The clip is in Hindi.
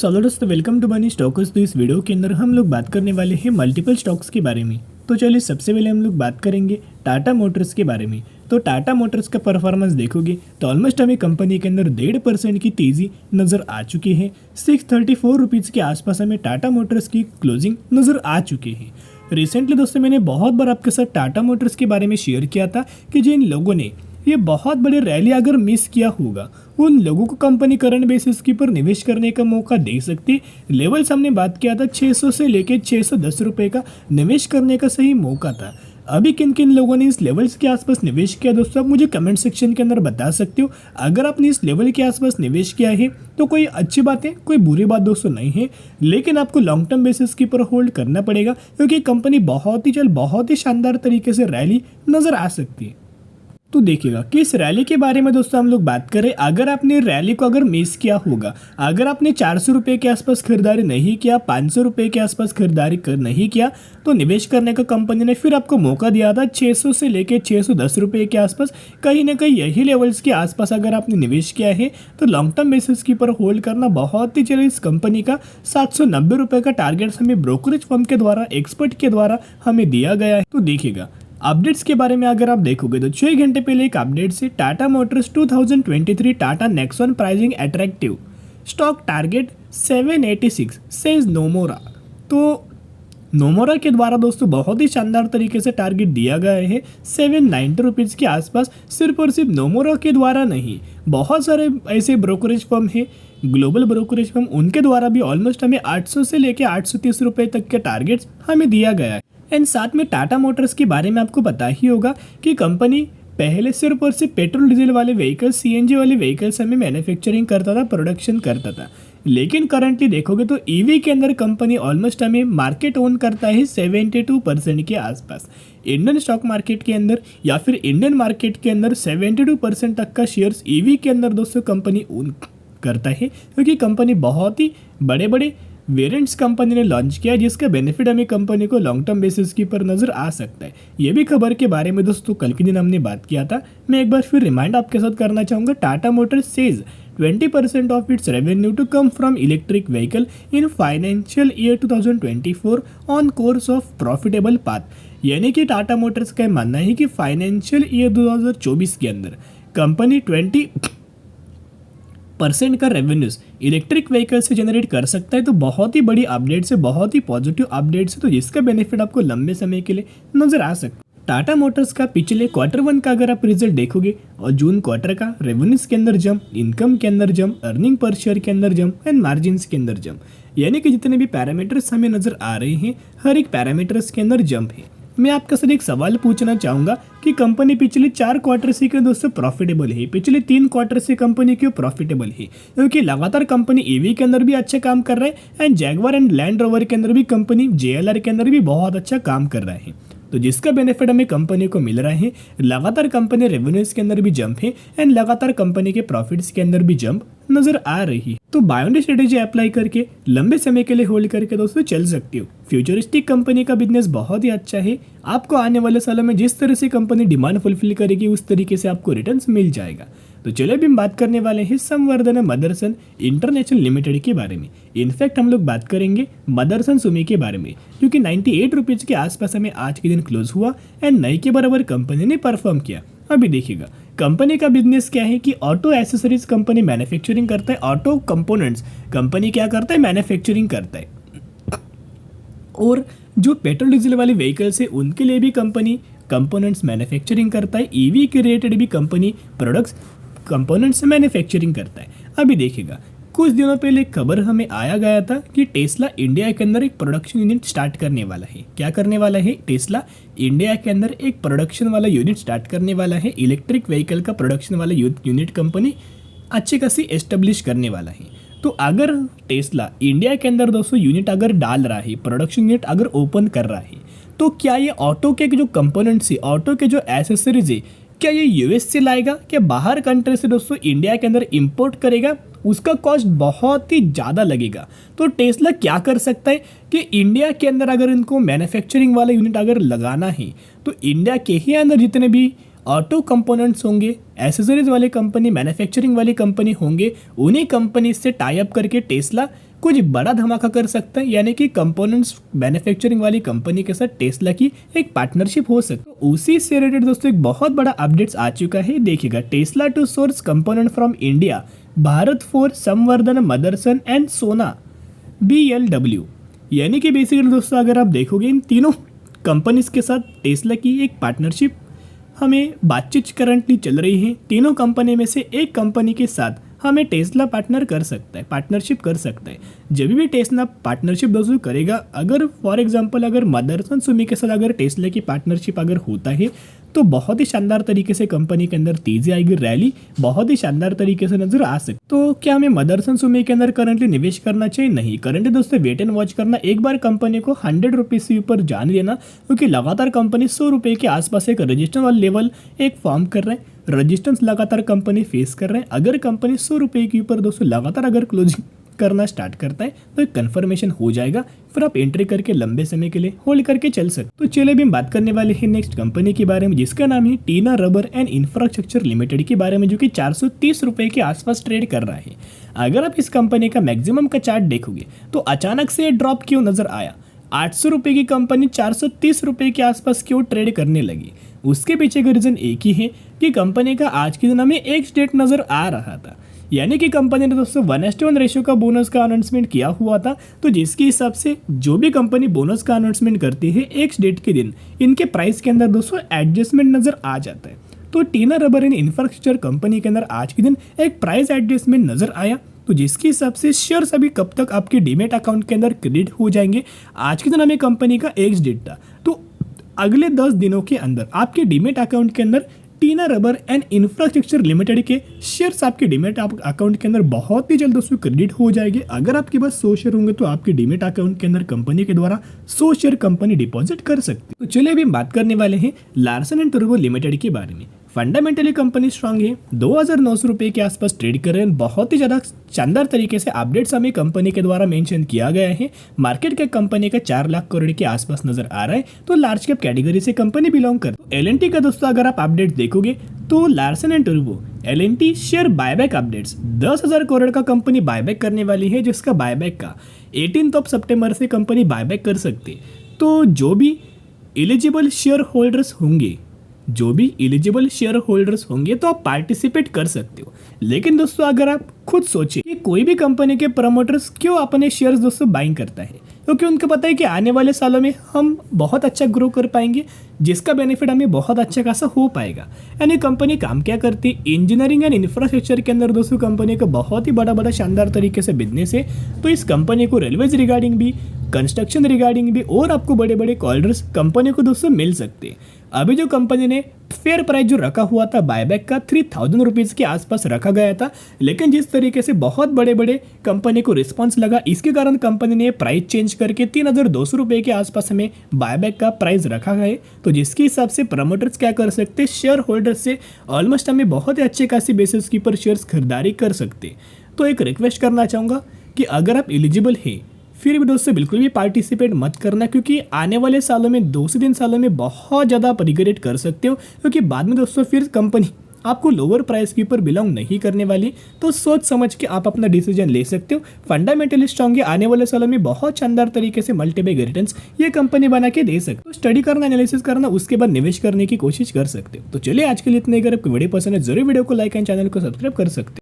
हेलो दोस्तों, वेलकम टू मनी स्टॉक्स। तो इस वीडियो के अंदर हम लोग बात करने वाले हैं मल्टीपल स्टॉक्स के बारे में। तो चलिए सबसे पहले हम लोग बात करेंगे टाटा मोटर्स के बारे में। तो टाटा मोटर्स का परफॉर्मेंस देखोगे तो ऑलमोस्ट हमें कंपनी के अंदर 1.5% की तेज़ी नज़र आ चुकी है। 634 रुपीज़ के आसपास हमें टाटा मोटर्स की क्लोजिंग नज़र आ चुकी है। रिसेंटली दोस्तों मैंने बहुत बार आपके साथ टाटा मोटर्स के बारे में शेयर किया था कि जिन लोगों ने ये बहुत बड़ी रैली अगर मिस किया होगा उन लोगों को कंपनी करंट बेसिस के पर निवेश करने का मौका दे सकती है। लेवल्स हमने बात किया था 600 से लेके 610 रुपये का निवेश करने का सही मौका था। अभी किन किन लोगों ने इस लेवल्स के आसपास निवेश किया दोस्तों, आप मुझे कमेंट सेक्शन के अंदर बता सकते हो। अगर आपने इस लेवल के आसपास निवेश किया है तो कोई अच्छी बात है, कोई बुरी बात दोस्तों नहीं है, लेकिन आपको लॉन्ग टर्म बेसिस के ऊपर होल्ड करना पड़ेगा क्योंकि कंपनी बहुत ही जल्द बहुत ही शानदार तरीके से रैली नजर आ सकती है। तो देखिएगा कि इस रैली के बारे में दोस्तों हम लोग बात करें। अगर आपने रैली को अगर मिस किया होगा, अगर आपने 400 रुपये के आसपास खरीदारी नहीं किया, 500 रुपये के आसपास खरीदारी नहीं किया, तो निवेश करने का कंपनी ने फिर आपको मौका दिया था 600 से लेके 610 रुपये के आसपास। कहीं ना कहीं यही लेवल्स के आसपास अगर आपने निवेश किया है तो लॉन्ग टर्म बेसिस के ऊपर होल्ड करना बहुत ही जल्द इस कंपनी का 790 रुपये का टारगेट हमें ब्रोकरेज फर्म के द्वारा, एक्सपर्ट के द्वारा हमें दिया गया है। तो देखिएगा अपडेट्स के बारे में अगर आप देखोगे तो 6 घंटे पहले एक अपडेट से Tata motors 2023 Tata Nexon pricing attractive stock target 786 says Nomura. तो नोमोरा के द्वारा दोस्तों बहुत ही शानदार तरीके से टारगेट दिया गया है 790 रुपीज़ के आसपास। सिर्फ और सिर्फ नोमोरा के द्वारा नहीं, बहुत सारे ऐसे ब्रोकरेज फर्म है, ग्लोबल ब्रोकरेज फर्म, उनके द्वारा भी ऑलमोस्ट हमें 800 से लेकर 830 रुपये तक के टारगेट्स हमें दिया गया है। एंड साथ में टाटा मोटर्स के बारे में आपको पता ही होगा कि कंपनी पहले सिर्फ और सिर्फ पेट्रोल डीजल वाले व्हीकल्स, सीएनजी वाले व्हीकल्स हमें मैन्युफैक्चरिंग करता था, प्रोडक्शन करता था। लेकिन करंटली देखोगे तो ईवी के अंदर कंपनी ऑलमोस्ट हमें मार्केट ओन करता है 72% के आसपास। इंडियन स्टॉक मार्केट के अंदर या फिर इंडियन मार्केट के अंदर 72% तक का शेयर्स ईवी के अंदर दोस्तों कंपनी ओन करता है, क्योंकि कंपनी बहुत ही बड़े बड़े वेरिएंट्स कंपनी ने लॉन्च किया जिसका बेनिफिट हमें कंपनी को लॉन्ग टर्म बेसिस के ऊपर नजर आ सकता है। ये भी खबर के बारे में दोस्तों कल के दिन हमने बात किया था। मैं एक बार फिर रिमाइंड आपके साथ करना चाहूँगा। Tata motors says 20% of its revenue to come from electric vehicle in financial year 2024 on course of profitable path. यानी कि टाटा मोटर्स का मानना है कि फाइनेंशियल ईयर 2024 के अंदर कंपनी 20% का रेवेन्यूज इलेक्ट्रिक व्हीकल से जनरेट कर सकता है। तो बहुत ही बड़ी अपडेट है, बहुत ही पॉजिटिव अपडेट है, तो जिसका बेनिफिट आपको लंबे समय के लिए नजर आ सकता है। टाटा मोटर्स का पिछले Q1 का अगर आप रिजल्ट देखोगे और जून क्वार्टर का रेवेन्यूज के अंदर जंप, इनकम के अंदर जंप, अर्निंग पर शेयर के अंदर जंप एंड मार्जिन्स के अंदर जंप, यानी कि जितने भी पैरामीटर्स हमें नजर आ रहे हैं हर एक पैरामीटर्स के अंदर जंप है। मैं आपके साथ एक सवाल पूछना चाहूँगा कि कंपनी पिछले 4 क्वार्टर से क्यों दोस्तों प्रॉफिटेबल है, पिछले 3 क्वार्टर से कंपनी क्यों प्रॉफिटेबल है? क्योंकि लगातार कंपनी ईवी के अंदर भी अच्छा काम कर रहा है and Jaguar and land rover के अंदर भी कंपनी JLR के अंदर भी बहुत अच्छा काम कर रहा है। तो जिसका बेनिफिट हमें कंपनी को मिल रहा है, लगातार कंपनी रेवेन्यूज के अंदर भी जंप है एंड लगातार कंपनी के प्रॉफिट्स के अंदर भी जंप नजर आ रही है। तो बायोंडी स्ट्रेटेजी अप्लाई करके लंबे समय के लिए होल्ड करके दोस्तों चल सकती हो। फ्यूचरिस्टिक कंपनी का बिजनेस बहुत ही अच्छा है। आपको आने वाले सालों में जिस तरह से कंपनी डिमांड फुलफिल करेगी उस तरीके से आपको रिटर्न्स मिल जाएगा। तो चलिए अभी हम बात करने वाले हैं संवर्धना मदरसन इंटरनेशनल लिमिटेड के बारे में। इनफैक्ट हम लोग बात करेंगे मदरसन सुमी के बारे में, क्योंकि 98 रुपीज़ के आसपास हमें आज के दिन क्लोज हुआ एंड नई के बराबर कंपनी ने परफॉर्म किया। अभी देखिएगा कंपनी का बिजनेस क्या है कि ऑटो एसेसरीज कंपनी मैन्युफैक्चरिंग करता है, ऑटो कंपोनेंट्स कंपनी क्या करता है, मैन्युफैक्चरिंग करता है। और जो पेट्रोल डीजल वाले व्हीकल्स है उनके लिए भी कंपनी कंपोनेंट्स मैन्युफैक्चरिंग करता है। ईवी के रिलेटेड भी कंपनी प्रोडक्ट्स कंपोनेंट्स मैन्युफैक्चरिंग करता है। अभी देखिएगा कुछ दिनों पहले खबर हमें आया गया था कि टेस्ला इंडिया के अंदर एक प्रोडक्शन यूनिट स्टार्ट करने वाला है। क्या करने वाला है? टेस्ला इंडिया के अंदर एक प्रोडक्शन वाला यूनिट स्टार्ट करने वाला है। इलेक्ट्रिक व्हीकल का प्रोडक्शन वाला यूनिट कंपनी अच्छी खासी एस्टेब्लिश करने वाला है। तो अगर टेस्ला इंडिया के अंदर दोस्तों यूनिट अगर डाल रहा है, प्रोडक्शन यूनिट अगर ओपन कर रहा है, तो क्या ये ऑटो के जो कंपोनेंट्स है, ऑटो के जो एसेसरीज है, क्या ये यूएस से लाएगा, क्या बाहर कंट्री से दोस्तों इंडिया के अंदर इंपोर्ट करेगा? उसका कॉस्ट बहुत ही ज़्यादा लगेगा। तो टेस्ला क्या कर सकता है कि इंडिया के अंदर अगर इनको मैन्युफैक्चरिंग वाला यूनिट अगर लगाना है तो इंडिया के ही अंदर जितने भी ऑटो कंपोनेंट्स होंगे, एसेसरीज वाले कंपनी, मैन्युफैक्चरिंग वाली कंपनी होंगे, उन्हीं कंपनी से टाई अप करके टेस्ला कुछ बड़ा धमाका कर सकता है, यानी कि कंपोनेंट्स मैन्युफैक्चरिंग वाली कंपनी के साथ टेस्ला की एक पार्टनरशिप हो सकती है। तो उसी से रिलेटेड दोस्तों एक बहुत बड़ा अपडेट्स आ चुका है। देखिएगा, Tesla to source component from India, Bharat for Samvardhana Motherson and सोना BLW। यानी कि बेसिकली दोस्तों अगर आप देखोगे इन तीनों कंपनीज के साथ टेस्ला की एक पार्टनरशिप हमें बातचीत करंटली चल रही है। तीनों कंपनी में से एक कंपनी के साथ हमें टेस्ला पार्टनरशिप कर सकता है। जब भी टेस्ला पार्टनरशिप दोस्तों करेगा, अगर फॉर एग्जांपल अगर मदरसन सुमी के साथ अगर टेस्ला की पार्टनरशिप अगर होता है तो बहुत ही शानदार तरीके से कंपनी के अंदर तेजी आएगी, रैली बहुत ही शानदार तरीके से नजर आ सकती। तो क्या हमें मदरसन सुमी के अंदर करंटली निवेश करना चाहिए? नहीं, करंटली दोस्तों वेट एंड वॉच करना। एक बार कंपनी को 100 रुपीज से ऊपर जाने देना, क्योंकि लगातार कंपनी 100 रुपये के आसपास एक रजिस्टेंस वाला लेवल एक फॉर्म कर रहे हैं। रजिस्टेंस लगातार कंपनी फेस कर रहे हैं। अगर कंपनी 100 रुपये के ऊपर दोस्तों लगातार अगर क्लोजिंग करना स्टार्ट करता है तो एक कंफर्मेशन हो जाएगा, फिर आप एंट्री करके लंबे समय के लिए होल्ड करके चल सकते। तो चलिए अभी हम बात करने वाले हैं नेक्स्ट कंपनी के बारे में, जिसका नाम है टीना रबर एंड इंफ्रास्ट्रक्चर लिमिटेड के बारे में, जो कि 430 रुपये के आसपास ट्रेड कर रहा है। अगर आप इस कंपनी का मैक्सिमम का चार्ट देखोगे तो अचानक से ड्रॉप क्यों नजर आया? 800 रुपये की कंपनी 430 रुपये के आसपास क्यों ट्रेड करने लगी? उसके पीछे का रीजन एक ही है कि कंपनी का आज के दिन हमें एक स्टेट नजर आ रहा था, यानी कि कंपनी ने दोस्तों 1:1 रेशियो का बोनस का अनाउंसमेंट किया हुआ था। तो जिसके हिसाब से जो भी कंपनी बोनस का अनाउंसमेंट करती है एक डेट के दिन, इनके प्राइस के अंदर दोस्तों एडजस्टमेंट नजर आ जाता है। तो टीना रबर एंड इंफ्रास्ट्रक्चर कंपनी के अंदर आज के दिन एक प्राइस एडजस्टमेंट नजर आया। तो जिसके हिसाब से शेयर्स अभी कब तक आपके डीमेट अकाउंट के अंदर क्रेडिट हो जाएंगे? आज के दिन हमें कंपनी का एक्स डेट था, तो अगले 10 दिनों के अंदर आपके डीमेट अकाउंट के अंदर टीना रबर एंड इंफ्रास्ट्रक्चर लिमिटेड के शेयर्स आपके डीमेट अकाउंट के अंदर बहुत ही जल्द उसमें क्रेडिट हो जाएंगे। अगर आपके पास 100 शेयर होंगे तो आपके डीमेट अकाउंट के अंदर कंपनी के द्वारा 100 शेयर कंपनी डिपॉजिट कर सकती है। तो चलिए अभी हम बात करने वाले हैं लार्सन एंड टुब्रो लिमिटेड के बारे में। फंडामेंटली कंपनी स्ट्रांग है, 2900 रुपये के आसपास ट्रेड कर रहे हैं। बहुत ही ज़्यादा शानदार तरीके से अपडेट्स हमें कंपनी के द्वारा मेंशन किया गया है। मार्केट कैप कंपनी का 4 लाख करोड़ के आसपास नजर आ रहा है। तो लार्ज कैप कैटेगरी से कंपनी बिलोंग कर। LNT का दोस्तों अगर आप अपडेट देखोगे तो Larsen and Toubro LNT share buyback updates 10,000 crore का कंपनी बायबैक करने वाली है, जिसका बायबैक का 18 सितंबर से कंपनी बायबैक कर सकती है। तो जो भी एलिजिबल शेयर होल्डर्स होंगे तो आप पार्टिसिपेट कर सकते हो। लेकिन दोस्तों अगर आप खुद सोचिए कि कोई भी कंपनी के प्रमोटर्स क्यों अपने शेयर्स दोस्तों बाइंग करता है, क्योंकि उनको पता है कि आने वाले सालों में हम बहुत अच्छा ग्रो कर पाएंगे, जिसका बेनिफिट हमें बहुत अच्छा खासा हो पाएगा। यानी कंपनी काम क्या करती है? इंजीनियरिंग एंड इंफ्रास्ट्रक्चर के अंदर दोस्तों कंपनी का बहुत ही बड़ा शानदार तरीके से बिजनेस है। तो इस कंपनी को रेलवेज रिगार्डिंग भी, कंस्ट्रक्शन रिगार्डिंग भी और आपको बड़े ऑर्डर्स कंपनी को दोस्तों मिल सकते हैं। अभी जो कंपनी ने फेयर प्राइस जो रखा हुआ था बायबैक का 3000 रुपीज़ के आसपास रखा गया था, लेकिन जिस तरीके से बहुत बड़े कंपनी को रिस्पांस लगा, इसके कारण कंपनी ने प्राइस चेंज करके 3200 रुपये के आसपास हमें बायबैक का प्राइस रखा गया है। तो जिसके हिसाब से प्रमोटर्स क्या कर सकते, शेयर होल्डर्स से ऑलमोस्ट हमें बहुत ही अच्छे खासी बेसिस के ऊपर शेयर्स खरीदारी कर सकते। तो एक रिक्वेस्ट करना चाहूँगा कि अगर आप एलिजिबल है फिर भी दोस्तों बिल्कुल भी पार्टिसिपेट मत करना, क्योंकि आने वाले सालों में 2 से 3 सालों में बहुत ज़्यादा आप रिग्रेट कर सकते हो, क्योंकि बाद में दोस्तों फिर कंपनी आपको लोअर प्राइस के ऊपर बिलोंग नहीं करने वाली। तो सोच समझ के आप अपना डिसीजन ले सकते हो। फंडामेंटली स्ट्रांग है, आने वाले सालों में बहुत शानदार तरीके से मल्टीपल रिटर्न्स ये कंपनी बना के दे सकते हो। स्टडी करना, एनालिसिस करना, उसके बाद निवेश करने की कोशिश कर सकते हो। तो चलिए आज के लिए इतने। अगर आपको वीडियो पसंद है जरूर वीडियो को लाइक एंड चैनल को सब्सक्राइब कर सकते हो।